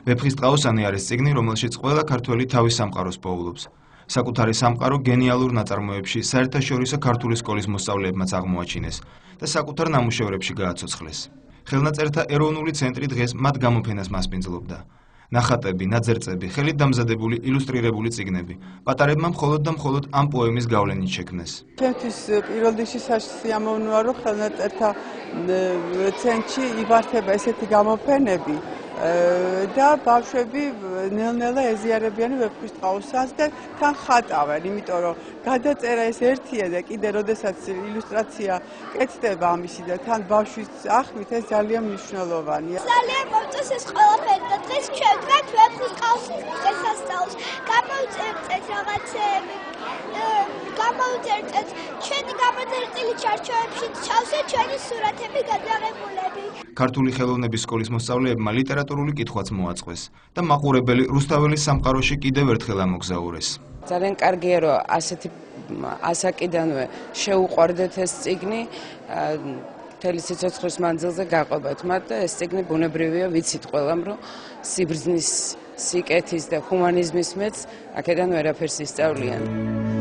ვეფხისტყაოსანი არის წიგნი, რომელშიც ყველა ქართველი თავის სამყაროს პოულობს. საკუთარი სამყარო გენიალურ ნაწარმოებში საერთაშორისო ქართული სკოლის მოსწავლეებმაც აღმოაჩინეს და საკუთარ ნამუშევრებში გააცოცხლეს. ხელნაწერთა ეროვნული ცენტრი დღეს მათ გამოფენას მასპინძლობდა. ნახატები, ნაძერწები, ხელით დამზადებული ილუსტრირებული წიგნები. პატარებმა მხოლოდ და მხოლოდ ამ პოემის გავლენით შექმნეს. ჩვენთვის პირველ რიგში სიამოვნოა, რომ ხელნაწერთა ცენტრში იმართება ესეთი გამოფენები და ბავშვები ნელ-ნელა ეზიარებიან ვეფხისტყაოსანს და თან ხატავენ, იმიტომ რომ გადაწერა ეს ერთია და კიდე როდესაც ილუსტრაცია კეთდება ამისი და თან ბავშვის ახმით ეს ძალიან მნიშვნელოვანია. ძალიან მომწონს ეს ყველაფერი და დღეს ჩვენ ვდგათ ვეფხისტყაოსნის დღესასწაულს. გამოვწერეთ რაღაცეები. გამოვწერეთ ჩვენი გამოდერწილი ჩარჩოებში ჩავსვეთ ჩვენი სურათები გადაღებულები. ქართული ხელოვნების სკოლის მოსწავლეებმა ლიტერატურული კითხვაც მოაწყვეს და მაყურებელი რუსთაველის სამყაროში კიდევ ერთხელ ამოგზაურეს. ძალიან კარგია, რომ ასეთი ასაკიდანვე შეუყვარდეთ ეს წიგნი, მთელი სიცოცხლის მანძილზე გაყვებათ მათ და ეს წიგნი ბუნებრივია, ვიცით ყველამ, რომ სიბრძნის, სიკეთის და ჰუმანიზმის მეც აქედან ვერაფერს ისწავლიან.